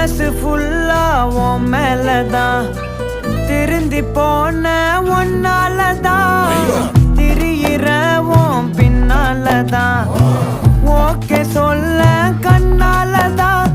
மனசு ஃபுல்லா உன் மேலதான் திருந்தி போன ஒன்னாலதான் திரியிற உன் பின்னாலதான் ஓகே சொல்ல கண்ணாலதான்